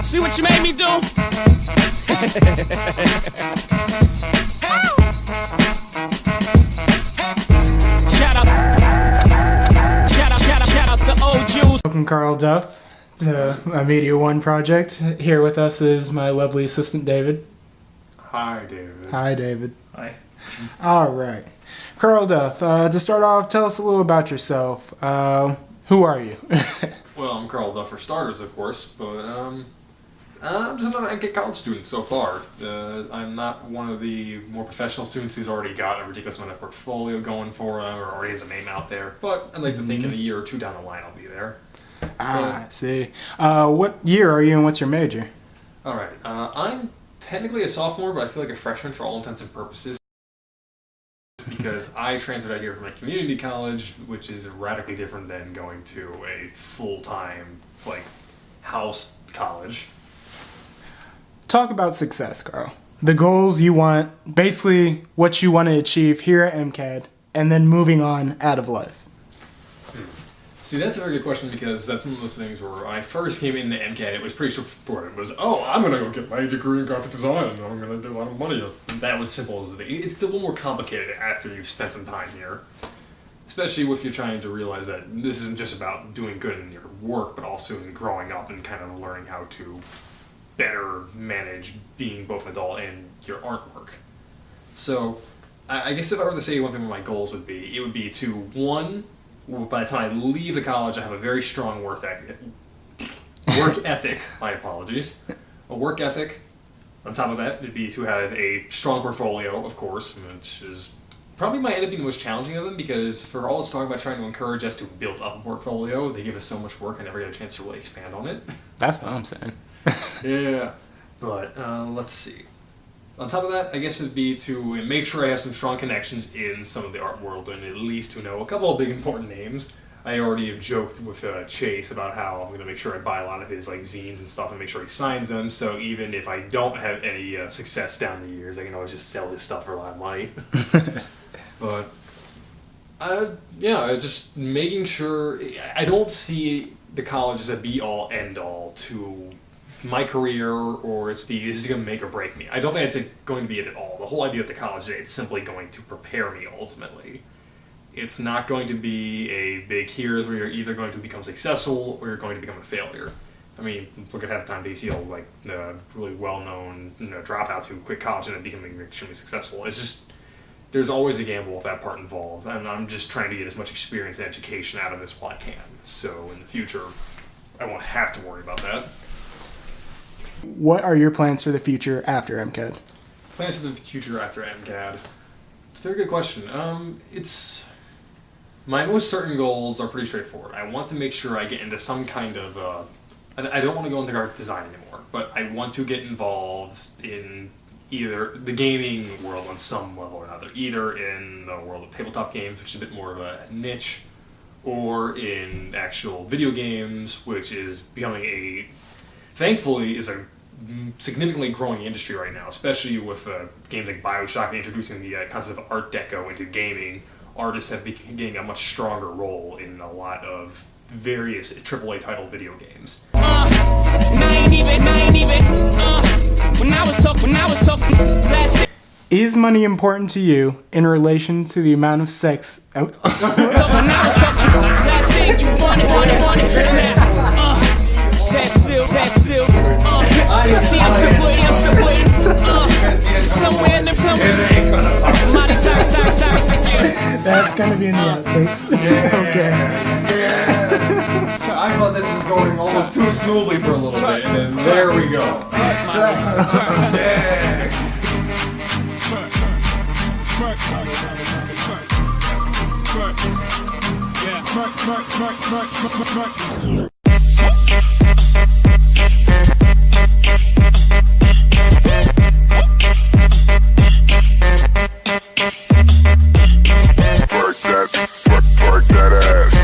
See what you made me do? Shout out the old Jews. Welcome, Carl Duff, to my Media One project. Here with us is my lovely assistant, David. Hi, David. Hi, David. Hi. All right. Carl Duff, to start off, tell us a little about yourself. Who are you? Well, I'm Carl Duff for starters, of course, but I'm just another NK college student so far. I'm not one of the more professional students who's already got a ridiculous amount of portfolio going for him or already has a name out there, but I'd like to think in a year or two down the line I'll be there. I see. What year are you and what's your major? Alright, I'm technically a sophomore, but I feel like a freshman for all intents and purposes because I transferred out here from a community college, which is radically different than going to a full-time, like, house college. Talk about success, Carl. The goals you want, basically what you want to achieve here at MCAD, and then moving on out of life. See, that's a very good question because that's one of those things where when I first came into MCAD, it was pretty straightforward. It was, oh, I'm going to go get my degree in graphic design and I'm going to do a lot of money. That was simple as the thing. It's a little more complicated after you've spent some time here. Especially if you're trying to realize that this isn't just about doing good in your work, but also in growing up and kind of learning how to better manage being both an adult and your artwork. So, I guess if I were to say one thing my goals would be, it would be to, one, by the time I leave the college, I have a very strong work ethic, my apologies. A work ethic. On top of that, it'd be to have a strong portfolio, of course, which is probably might end up being the most challenging of them because for all it's talking about trying to encourage us to build up a portfolio, they give us so much work I never get a chance to really expand on it. That's what I'm saying. Yeah, but let's see. On top of that, I guess it'd be to make sure I have some strong connections in some of the art world and at least to know a couple of big important names. I already have joked with Chase about how I'm going to make sure I buy a lot of his like zines and stuff and make sure he signs them, so even if I don't have any success down the years, I can always just sell his stuff for a lot of money. But, yeah, just making sure... I don't see the college as a be-all, end-all to my career, or this is going to make or break me. I don't think it's going to be it at all. The whole idea of the college day, it's simply going to prepare me, ultimately. It's not going to be a big here's where you're either going to become successful or you're going to become a failure. I mean, look at half the time you see all, like, really well-known dropouts who quit college and end up becoming extremely successful. It's just... There's always a gamble with that part involved, and I'm just trying to get as much experience and education out of this while I can. So in the future, I won't have to worry about that. What are your plans for the future after MCAD? Plans for the future after MCAD? It's a very good question. My most certain goals are pretty straightforward. I want to make sure I get into some kind of... I don't want to go into art design anymore, but I want to get involved in either the gaming world on some level or another, either in the world of tabletop games, which is a bit more of a niche, or in actual video games, which is becoming thankfully, is a significantly growing industry right now, especially with games like BioShock introducing the concept of Art Deco into gaming. Artists have been getting a much stronger role in a lot of various AAA title video games. When I was talking last day. Is money important to you in relation to the amount of sex? When I was talking last day, you wanted to snap. Fast still. You see, I'm still waiting. Somewhere in the Miley Cyrus. That's gonna be in the outtakes. Okay. I thought this was going almost too smoothly for a little bit, and then there we go. Yeah.